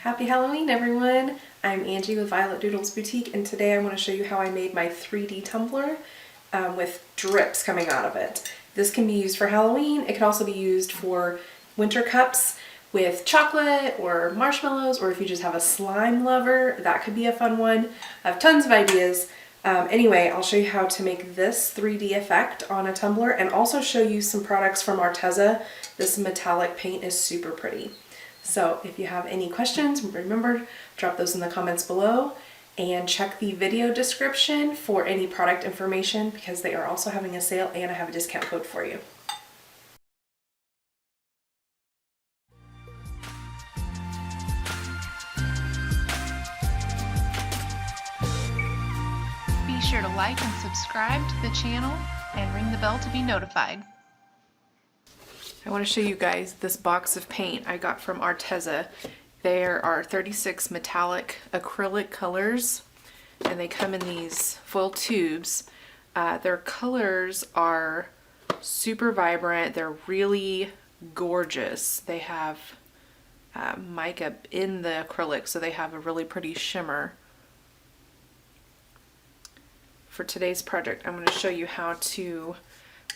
Happy Halloween, everyone! I'm Angie with Violet Doodles Boutique, and today I want to show you how I made my 3D tumbler with drips coming out of it. This can be used for Halloween. It can also be used for winter cups with chocolate or marshmallows, or if you just have a slime lover, that could be a fun one. I have tons of ideas. Anyway, I'll show you how to make this 3D effect on a tumbler and also show you some products from Arteza. This metallic paint is super pretty. So if you have any questions, remember, drop those in the comments below and check the video description for any product information because they are also having a sale and I have a discount code for you. Be sure to like and subscribe to the channel and ring the bell to be notified. I want to show you guys this box of paint I got from Arteza. There are 36 metallic acrylic colors and they come in these foil tubes. Their colors are super vibrant. They're really gorgeous. They have mica in the acrylic, so they have a really pretty shimmer. For today's project, I'm going to show you how to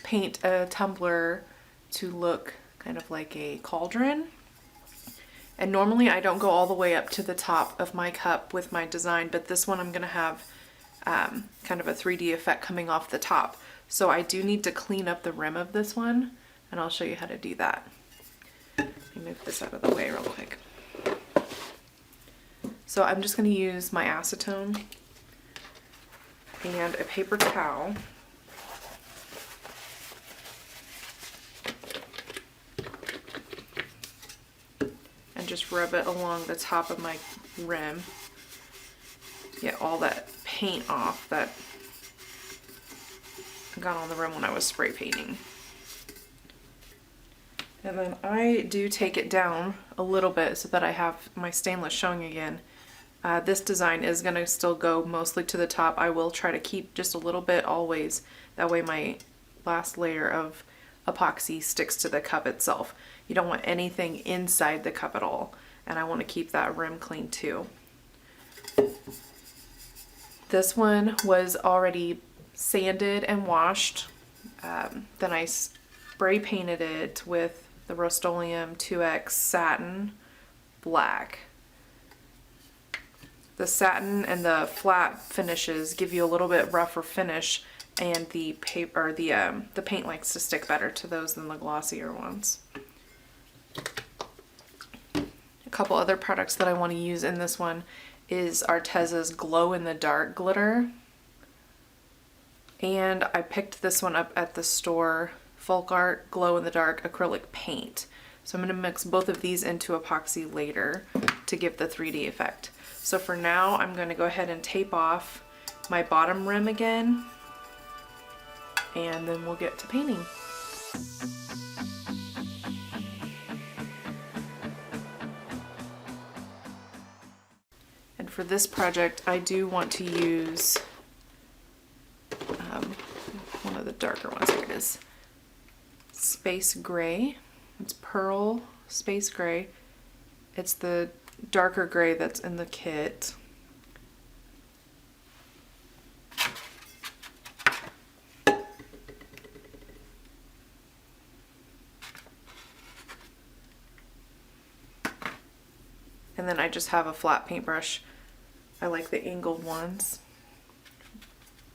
paint a tumbler to look kind of like a cauldron. And normally I don't go all the way up to the top of my cup with my design, but this one I'm going to have kind of a 3D effect coming off the top. So I do need to clean up the rim of this one, and I'll show you how to do that. Let me move this out of the way real quick. So I'm just going to use my acetone and a paper towel. And just rub it along the top of my rim. Get all that paint off that got on the rim when I was spray painting. And then I do take it down a little bit so that I have my stainless showing again. This design is going to still go mostly to the top. I will try to keep just a little bit always. That way my last layer of epoxy sticks to the cup itself. You don't want anything inside the cup at all. And I want to keep that rim clean too. This one was already sanded and washed. Then I spray painted it with the Rust-Oleum 2X Satin Black. The satin and the flat finishes give you a little bit rougher finish, and the paper, the paint likes to stick better to those than the glossier ones. A couple other products that I want to use in this one is Arteza's Glow in the Dark glitter, and I picked this one up at the store, Folk Art Glow in the Dark acrylic paint. So I'm going to mix both of these into epoxy later to give the 3D effect. So for now, I'm going to go ahead and tape off my bottom rim again, and then we'll get to painting. And for this project, I do want to use one of the darker ones. Here it is. Space Gray. It's Pearl Space Gray. It's the darker gray that's in the kit. And then I just have a flat paintbrush. I like the angled ones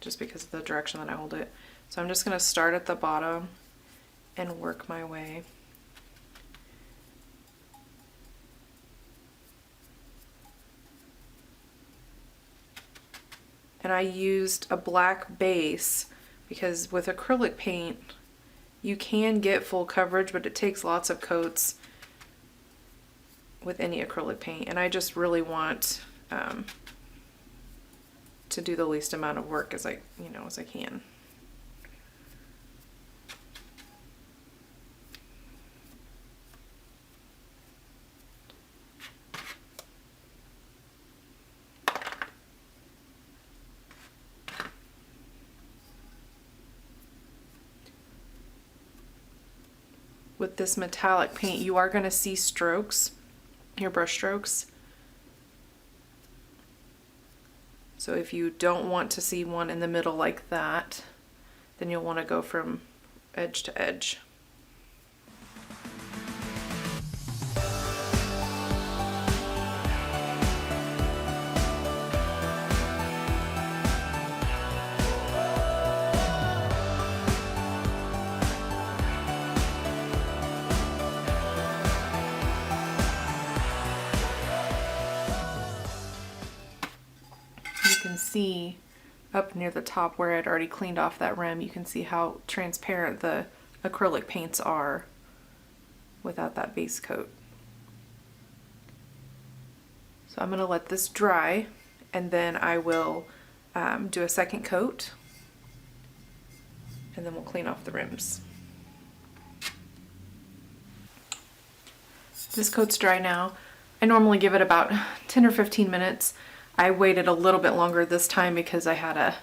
just because of the direction that I hold it. So I'm just going to start at the bottom and work my way. And I used a black base because with acrylic paint you can get full coverage, but it takes lots of coats with any acrylic paint, and I just really want to do the least amount of work as I can. With this metallic paint, you are going to see strokes, your brush strokes, So if you don't want to see one in the middle like that, then you'll want to go from edge to edge. You can see up near the top where I'd already cleaned off that rim, you can see how transparent the acrylic paints are without that base coat. So I'm going to let this dry, and then I will do a second coat, and then we'll clean off the rims. This coat's dry now. I normally give it about 10 or 15 minutes. I waited a little bit longer this time because I had a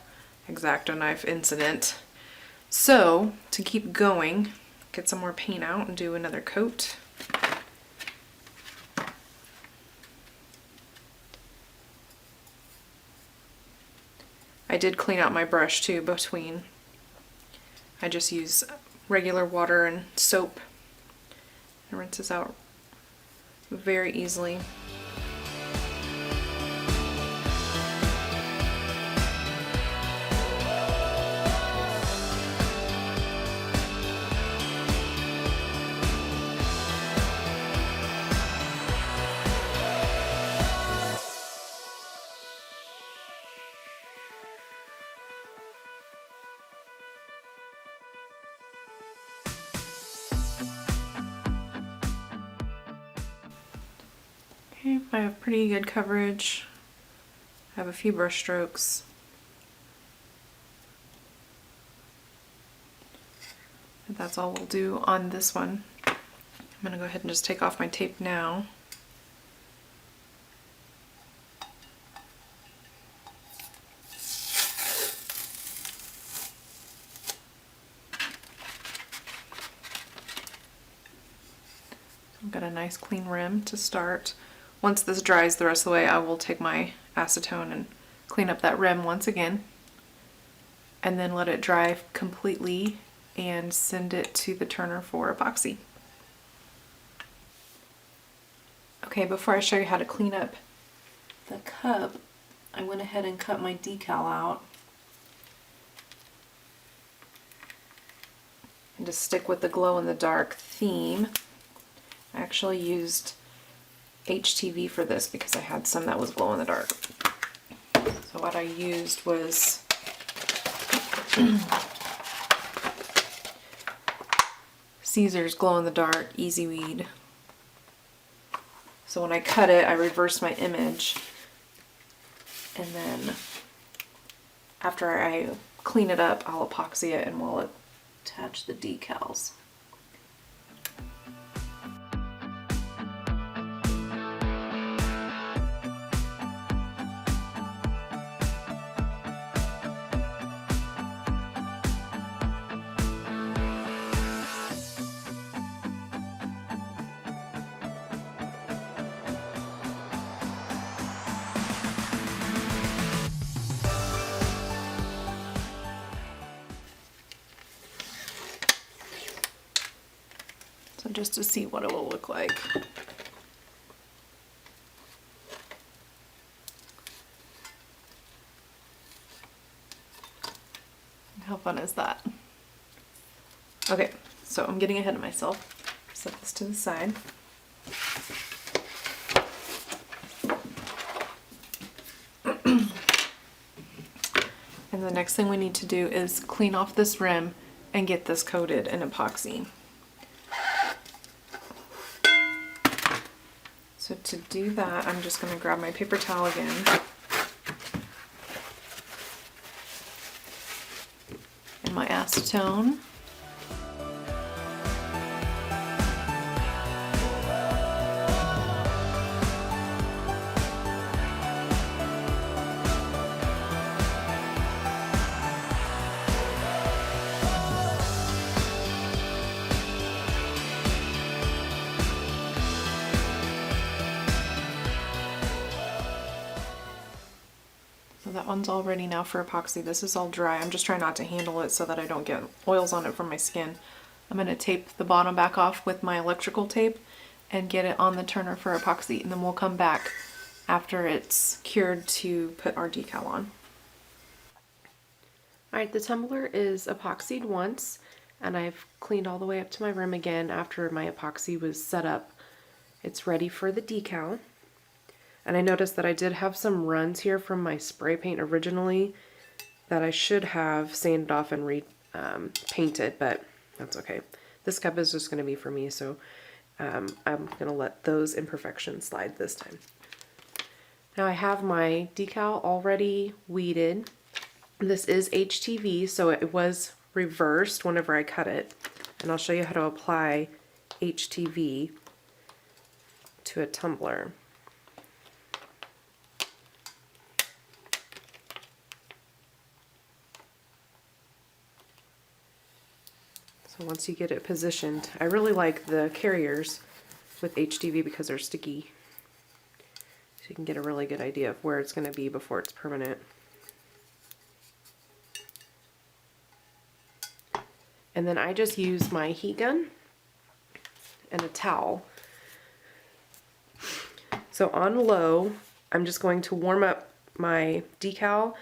X-Acto knife incident. So to keep going, get some more paint out and do another coat. I did clean out my brush too between. I just use regular water and soap. It rinses out very easily. Okay, I have pretty good coverage. I have a few brush strokes. And that's all we'll do on this one. I'm going to go ahead and just take off my tape now. I've got a nice clean rim to start. Once this dries the rest of the way, I will take my acetone and clean up that rim once again, and then let it dry completely and send it to the turner for epoxy. Okay, before I show you how to clean up the cup, I went ahead and cut my decal out. And to stick with the glow-in-the-dark theme, I actually used HTV for this because I had some that was glow in the dark. So what I used was Caesar's glow in the dark Easy Weed. So when I cut it, I reversed my image, and then after I clean it up, I'll epoxy it and we'll attach the decals. So just to see what it will look like. How fun is that? Okay, so I'm getting ahead of myself. Set this to the side. And the next thing we need to do is clean off this rim and get this coated in epoxy. So to do that, I'm just going to grab my paper towel again. And my acetone. So that one's all ready now for epoxy. This is all dry. I'm just trying not to handle it so that I don't get oils on it from my skin. I'm going to tape the bottom back off with my electrical tape and get it on the turner for epoxy, and then we'll come back after it's cured to put our decal on. Alright, the tumbler is epoxied once, and I've cleaned all the way up to my rim again after my epoxy was set up. It's ready for the decal. And I noticed that I did have some runs here from my spray paint originally that I should have sanded off and painted, but that's okay. This cup is just going to be for me, so I'm going to let those imperfections slide this time. Now I have my decal already weeded. This is HTV, so it was reversed whenever I cut it. And I'll show you how to apply HTV to a tumbler. So once you get it positioned, I really like the carriers with HTV because they're sticky. So you can get a really good idea of where it's going to be before it's permanent. And then I just use my heat gun and a towel. So on low, I'm just going to warm up my decal,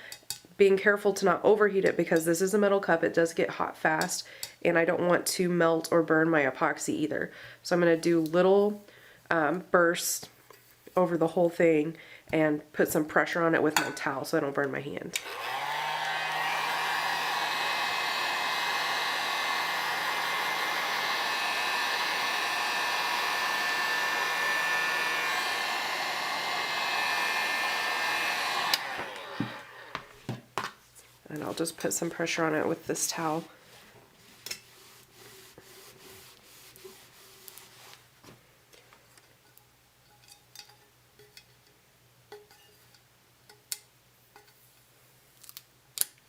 being careful to not overheat it because this is a metal cup, it does get hot fast, and I don't want to melt or burn my epoxy either. So I'm going to do little bursts over the whole thing and put some pressure on it with my towel so I don't burn my hand. And I'll just put some pressure on it with this towel.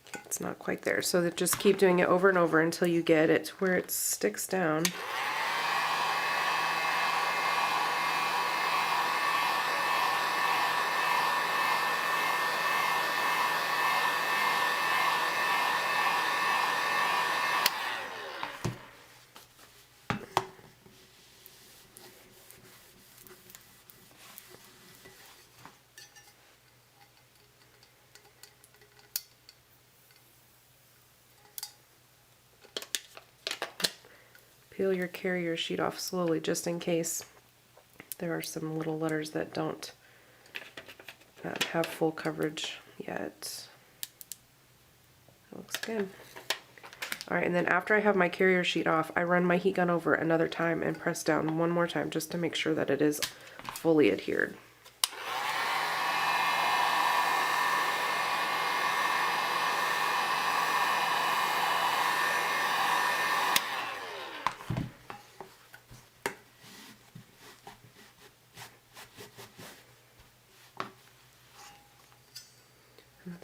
Okay, it's not quite there, so just keep doing it over and over until you get it to where it sticks down. Peel your carrier sheet off slowly just in case there are some little letters that don't have full coverage yet. That looks good. Alright, and then after I have my carrier sheet off, I run my heat gun over another time and press down one more time just to make sure that it is fully adhered.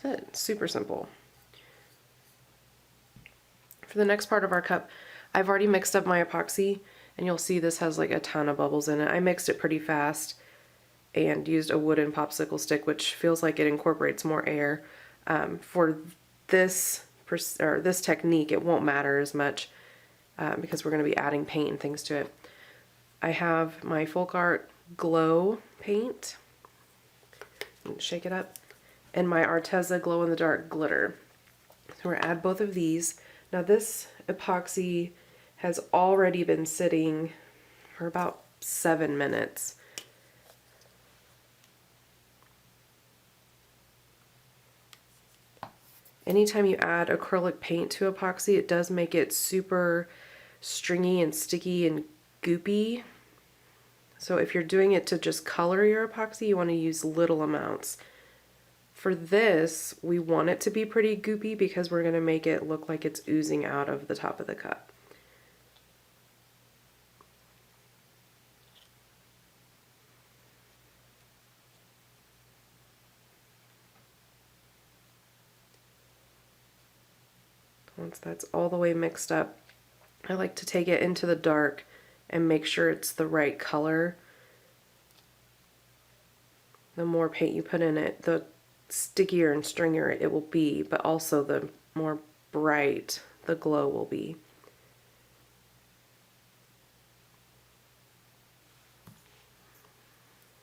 That's it. Super simple. For the next part of our cup, I've already mixed up my epoxy, and you'll see this has like a ton of bubbles in it. I mixed it pretty fast and used a wooden popsicle stick, which feels like it incorporates more air. For this technique, it won't matter as much because we're going to be adding paint and things to it. I have my Folk Art Glow paint. Shake it up. And my Arteza Glow in the Dark glitter. So we're going to add both of these. Now this epoxy has already been sitting for about 7 minutes. Anytime you add acrylic paint to epoxy, it does make it super stringy and sticky and goopy. So if you're doing it to just color your epoxy, you want to use little amounts. For this, we want it to be pretty goopy because we're going to make it look like it's oozing out of the top of the cup. Once that's all the way mixed up, I like to take it into the dark and make sure it's the right color. The more paint you put in it, the stickier and stringier it will be, but also the more bright the glow will be.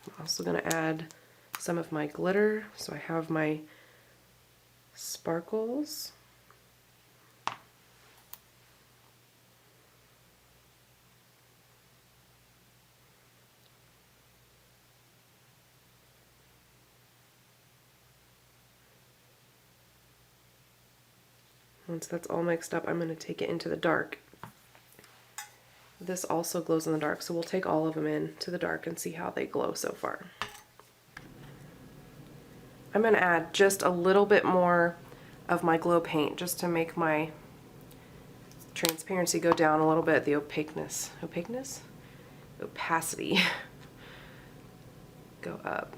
I'm also going to add some of my glitter. So I have my sparkles. Once that's all mixed up, I'm going to take it into the dark. This also glows in the dark, so we'll take all of them into the dark and see how they glow so far. I'm going to add just a little bit more of my glow paint just to make my transparency go down a little bit, the opacity go up.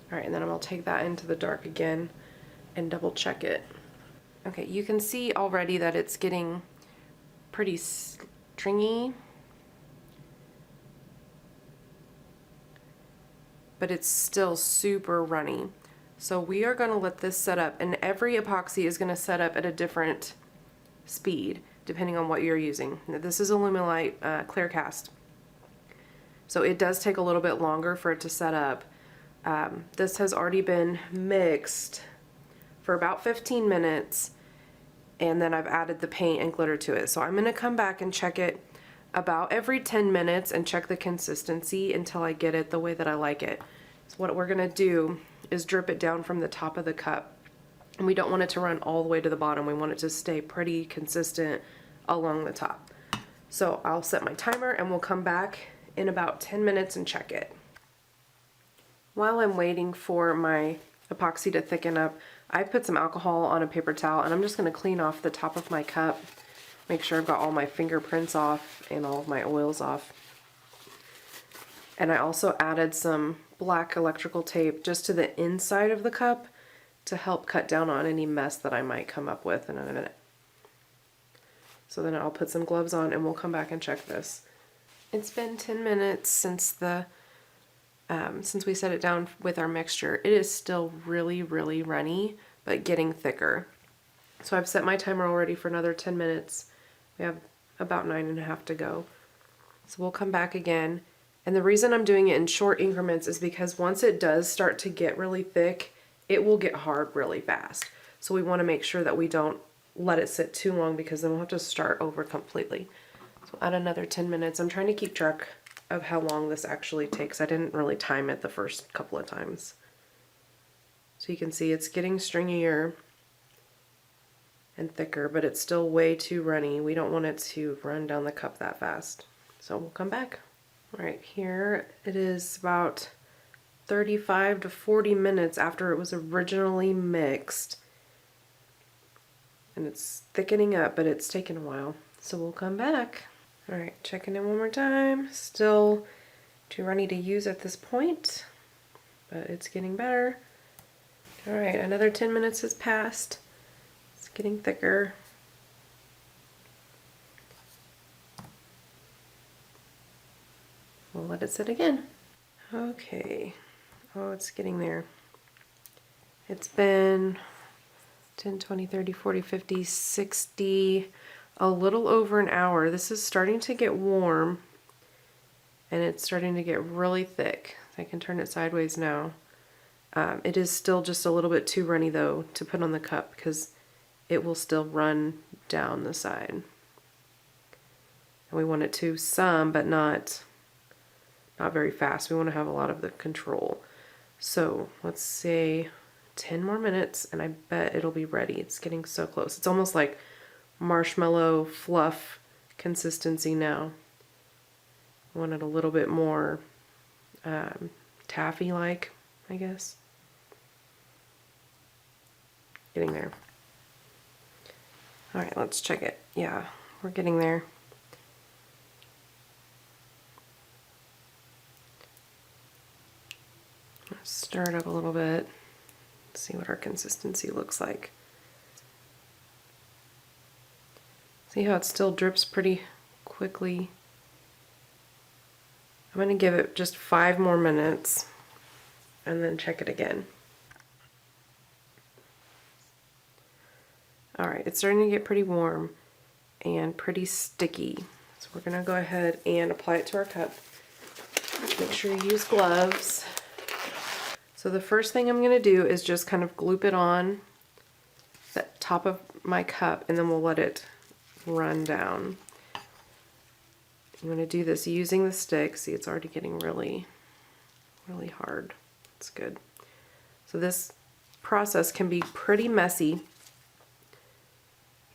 Alright, and then I'm going to take that into the dark again and double check it. Okay, you can see already that it's getting pretty stringy, but it's still super runny. So we are going to let this set up, and every epoxy is going to set up at a different speed depending on what you're using. Now, this is Alumilite clear cast, so it does take a little bit longer for it to set up. This has already been mixed for about 15 minutes, and then I've added the paint and glitter to it. So I'm going to come back and check it about every 10 minutes and check the consistency until I get it the way that I like it. So what we're going to do is drip it down from the top of the cup. And we don't want it to run all the way to the bottom. We want it to stay pretty consistent along the top. So I'll set my timer and we'll come back in about 10 minutes and check it. While I'm waiting for my epoxy to thicken up, I put some alcohol on a paper towel and I'm just going to clean off the top of my cup, make sure I've got all my fingerprints off and all of my oils off. And I also added some black electrical tape just to the inside of the cup to help cut down on any mess that I might come up with in a minute. So then I'll put some gloves on and we'll come back and check this. It's been 10 minutes since we set it down with our mixture. It is still really, really runny, but getting thicker. So I've set my timer already for another 10 minutes. We have about 9.5 to go. So we'll come back again. And the reason I'm doing it in short increments is because once it does start to get really thick, it will get hard really fast. So we want to make sure that we don't let it sit too long, because then we'll have to start over completely. So add another 10 minutes. I'm trying to keep track of how long this actually takes. I didn't really time it the first couple of times. So you can see it's getting stringier and thicker, but it's still way too runny. We don't want it to run down the cup that fast. So we'll come back. Right here, it is about 35 to 40 minutes after it was originally mixed. And it's thickening up, but it's taken a while. So we'll come back. Alright, checking in one more time. Still too runny to use at this point, but it's getting better. Alright, another 10 minutes has passed. It's getting thicker. We'll let it sit again. Okay. Oh, it's getting there. It's been 10, 20, 30, 40, 50, 60, a little over an hour. This is starting to get warm and it's starting to get really thick. I can turn it sideways now. It is still just a little bit too runny though to put on the cup, because it will still run down the side. And we want it to some, but not very fast. We want to have a lot of the control. So let's say 10 more minutes and I bet it'll be ready. It's getting so close. It's almost like marshmallow fluff consistency now. I want it a little bit more taffy-like, I guess. Getting there. Alright, let's check it. Yeah, we're getting there. Let's stir it up a little bit. See what our consistency looks like. See how it still drips pretty quickly? I'm going to give it just 5 more minutes and then check it again. Alright, it's starting to get pretty warm and pretty sticky. So we're going to go ahead and apply it to our cup. Make sure you use gloves. So the first thing I'm going to do is just kind of gloop it on the top of my cup, and then we'll let it run down. I'm going to do this using the stick. See, it's already getting really hard. It's good. So this process can be pretty messy.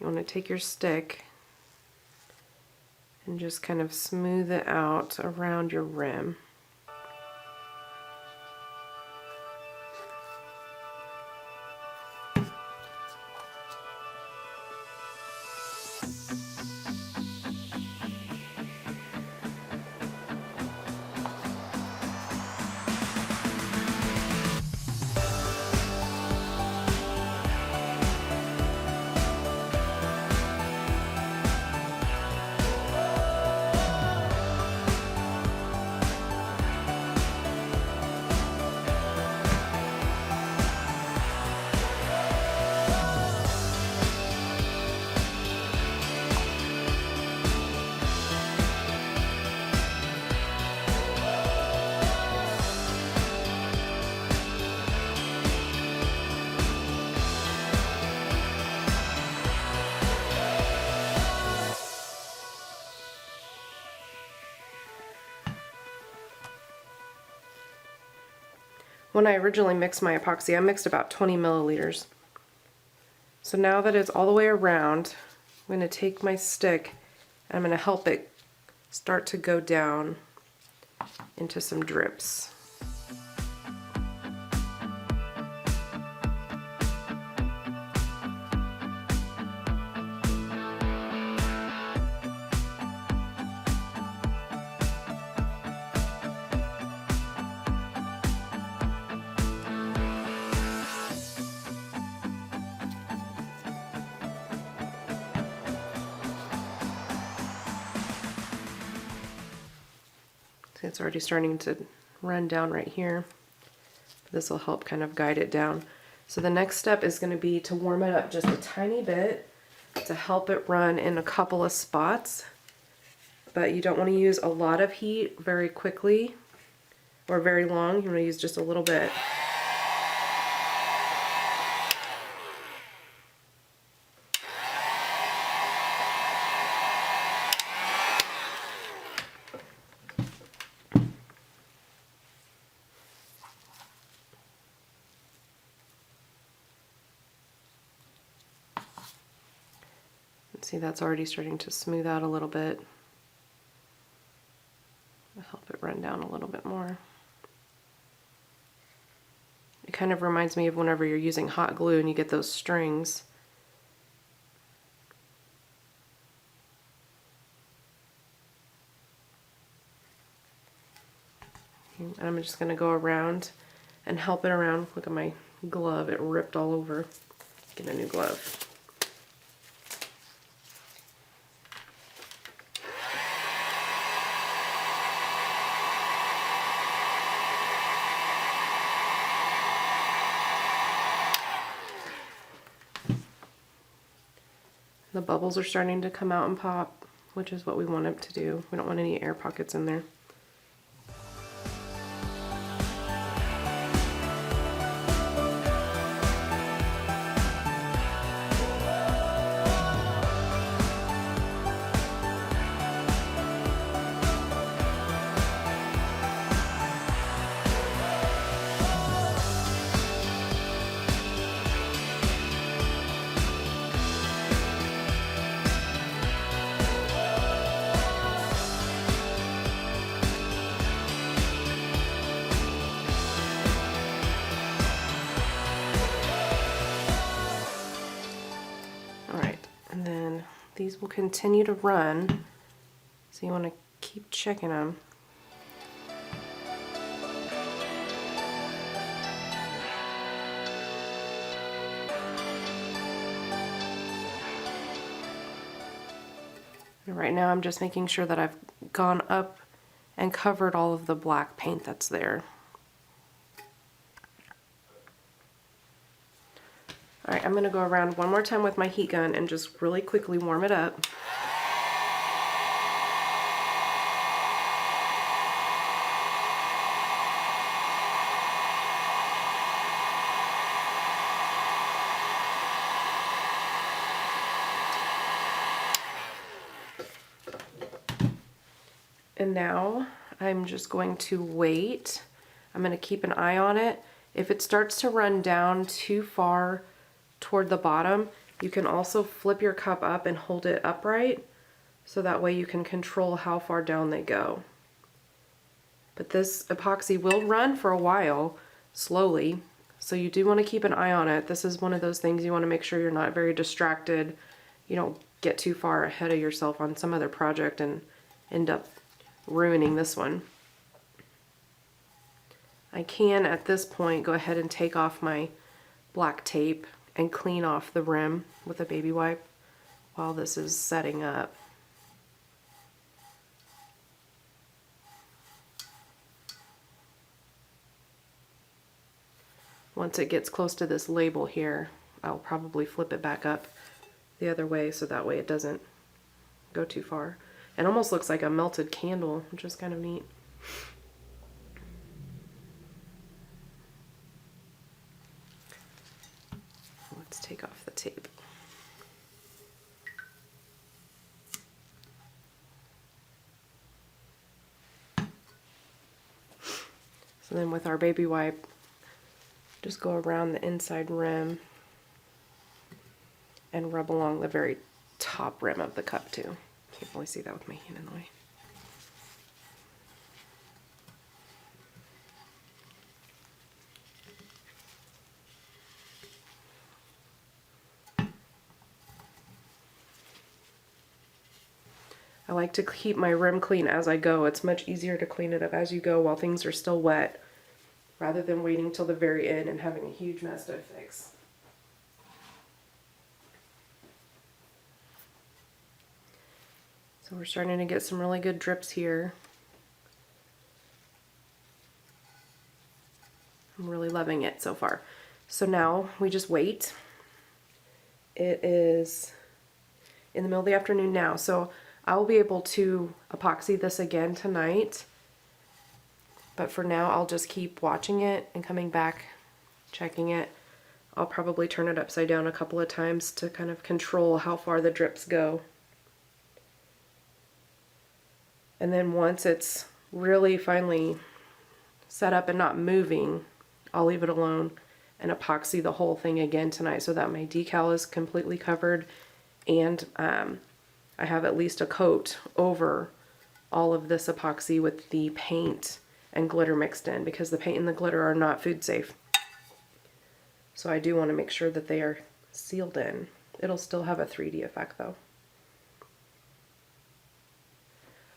You want to take your stick and just kind of smooth it out around your rim. When I originally mixed my epoxy, I mixed about 20 milliliters. So now that it's all the way around, I'm going to take my stick and I'm going to help it start to go down into some drips. It's already starting to run down right here. This will help kind of guide it down. So the next step is going to be to warm it up just a tiny bit to help it run in a couple of spots. But you don't want to use a lot of heat very quickly or very long. You want to use just a little bit. See, that's already starting to smooth out a little bit. I'll help it run down a little bit more. It kind of reminds me of whenever you're using hot glue and you get those strings. And I'm just going to go around and help it around. Look at my glove, it ripped all over. Get a new glove. The bubbles are starting to come out and pop, which is what we want it to do. We don't want any air pockets in there. These will continue to run, so you want to keep checking them. And right now I'm just making sure that I've gone up and covered all of the black paint that's there. Alright, I'm going to go around one more time with my heat gun and just really quickly warm it up. And now I'm just going to wait. I'm going to keep an eye on it. If it starts to run down too far toward the bottom, you can also flip your cup up and hold it upright, so that way you can control how far down they go. But this epoxy will run for a while, slowly, so you do want to keep an eye on it. This is one of those things you want to make sure you're not very distracted. You don't get too far ahead of yourself on some other project and end up ruining this one. I can, at this point, go ahead and take off my black tape and clean off the rim with a baby wipe while this is setting up. Once it gets close to this label here, I'll probably flip it back up the other way so that way it doesn't go too far. It almost looks like a melted candle, which is kind of neat. Let's take off the tape. So then with our baby wipe, just go around the inside rim and rub along the very top rim of the cup too. Can't really see that with my hand in the way. I like to keep my rim clean as I go. It's much easier to clean it up as you go while things are still wet, rather than waiting till the very end and having a huge mess to fix. So we're starting to get some really good drips here. I'm really loving it so far. So now we just wait. It is in the middle of the afternoon now, so I'll be able to epoxy this again tonight. But for now, I'll just keep watching it and coming back, checking it. I'll probably turn it upside down a couple of times to kind of control how far the drips go. And then once it's really finally set up and not moving, I'll leave it alone and epoxy the whole thing again tonight so that my decal is completely covered and I have at least a coat over all of this epoxy with the paint and glitter mixed in, because the paint and the glitter are not food safe. So I do want to make sure that they are sealed in. It'll still have a 3D effect though.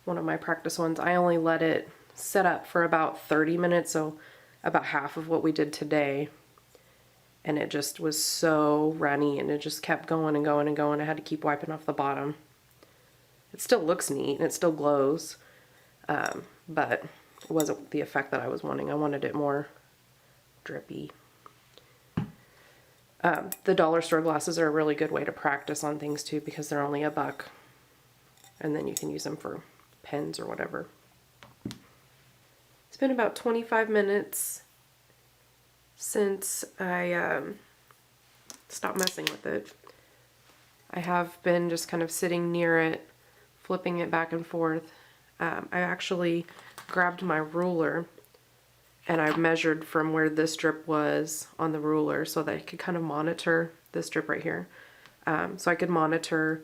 One of my practice ones, I only let it set up for about 30 minutes, so about half of what we did today. And it just was so runny and it just kept going and going and going. I had to keep wiping off the bottom. It still looks neat and it still glows, but it wasn't the effect that I was wanting. I wanted it more drippy. The dollar store glasses are a really good way to practice on things too, because they're only $1, and then you can use them for pens or whatever. It's been about 25 minutes since I stopped messing with it. I have been just kind of sitting near it, flipping it back and forth. I actually grabbed my ruler and I measured from where this drip was on the ruler so that I could kind of monitor this drip right here. So I could monitor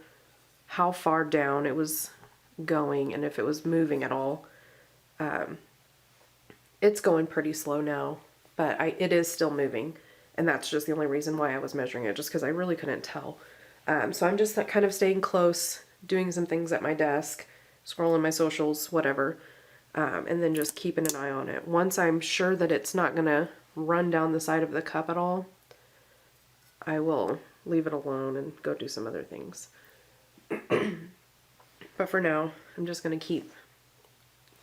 how far down it was going and if it was moving at all. It's going pretty slow now, but it is still moving, and that's just the only reason why I was measuring it, just because I really couldn't tell. So I'm just kind of staying close, doing some things at my desk, scrolling my socials, whatever, and then just keeping an eye on it. Once I'm sure that it's not going to run down the side of the cup at all, I will leave it alone and go do some other things. But but for now, I'm just going to keep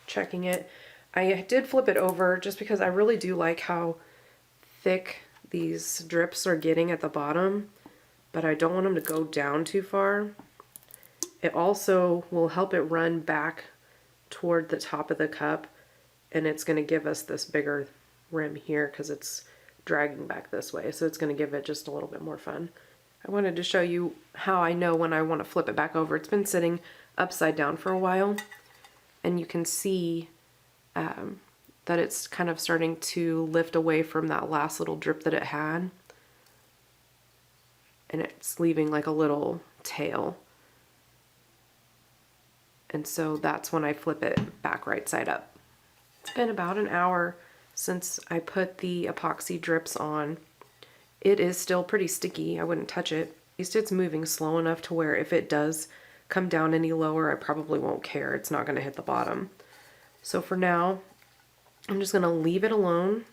checking it. I did flip it over just because I really do like how thick these drips are getting at the bottom, but I don't want them to go down too far. It also will help it run back toward the top of the cup, and it's going to give us this bigger rim here because it's dragging back this way, so it's going to give it just a little bit more fun. I wanted to show you how I know when I want to flip it back over. It's been sitting upside down for a while, and you can see that it's kind of starting to lift away from that last little drip that it had, and it's leaving like a little tail. And so that's when I flip it back right side up. It's been about an hour since I put the epoxy drips on. It is still pretty sticky. I wouldn't touch it. At least it's moving slow enough to where if it does come down any lower, I probably won't care. It's not going to hit the bottom. So for now, I'm just going to leave it alone.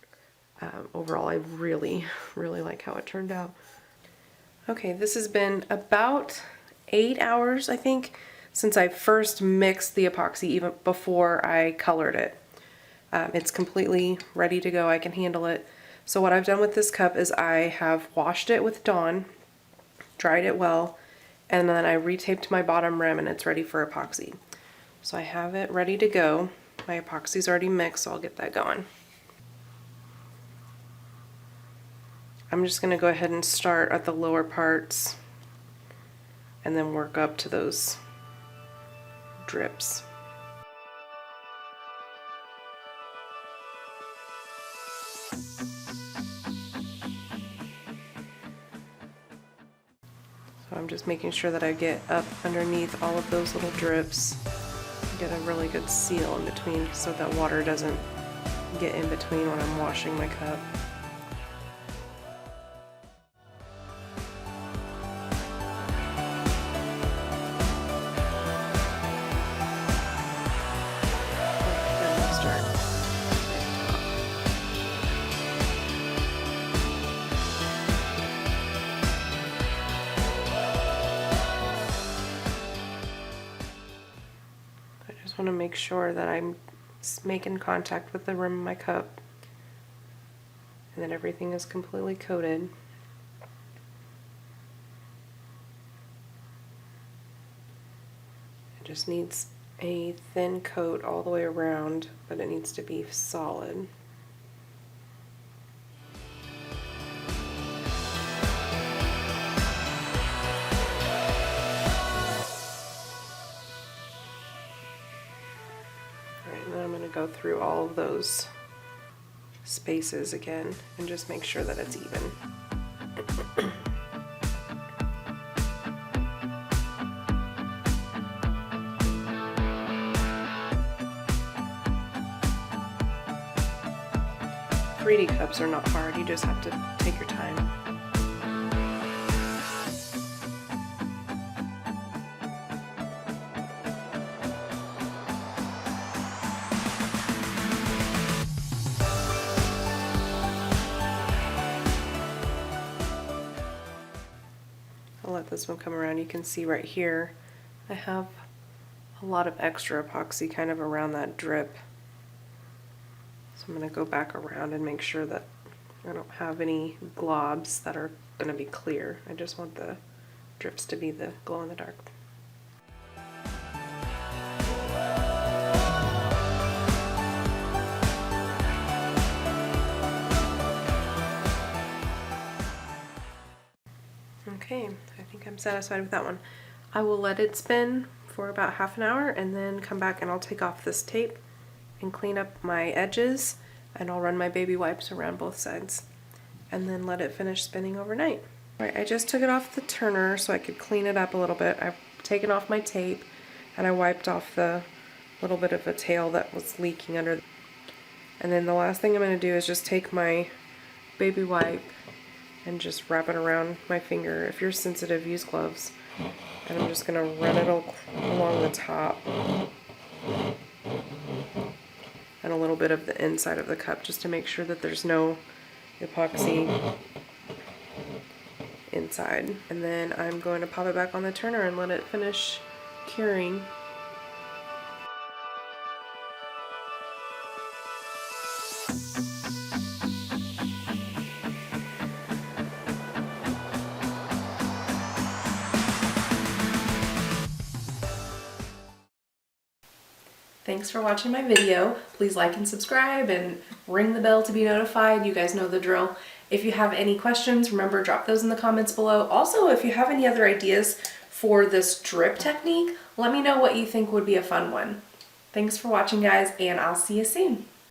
Overall, I really, really like how it turned out. Okay, this has been about 8 hours, I think, since I first mixed the epoxy, even before I colored it. It's completely ready to go. I can handle it. So what I've done with this cup is I have washed it with Dawn, dried it well, and then I retaped my bottom rim and it's ready for epoxy. So I have it ready to go. My epoxy's already mixed, so I'll get that going. I'm just going to go ahead and start at the lower parts and then work up to those drips. So I'm just making sure that I get up underneath all of those little drips, get a really good seal in between so that water doesn't get in between when I'm washing my cup. I want to make sure that I'm making contact with the rim of my cup and that everything is completely coated. It just needs a thin coat all the way around, but it needs to be solid. Go through all of those spaces again and just make sure that it's even. .3D cups are not hard, you just have to take your time. I'll let this one come around. You can see right here I have a lot of extra epoxy kind of around that drip. So I'm going to go back around and make sure that I don't have any globs that are going to be clear. I just want the drips to be the glow in the dark. Okay, I think I'm satisfied with that one. I will let it spin for about half an hour and then come back and I'll take off this tape and clean up my edges, and I'll run my baby wipes around both sides and then let it finish spinning overnight. Alright, I just took it off the turner so I could clean it up a little bit. I've taken off my tape and I wiped off the little bit of a tail that was leaking under. And then the last thing I'm going to do is just take my baby wipe and just wrap it around my finger. If you're sensitive, use gloves. And I'm just going to run it along the top and a little bit of the inside of the cup just to make sure that there's no epoxy inside. And then I'm going to pop it back on the turner and let it finish curing Thanks for watching my video. Please like and subscribe and ring the bell to be notified. You guys know the drill. If you have any questions, remember, drop those in the comments below. Also, if you have any other ideas for this drip technique, let me know what you think would be a fun one. Thanks for watching, guys, and I'll see you soon.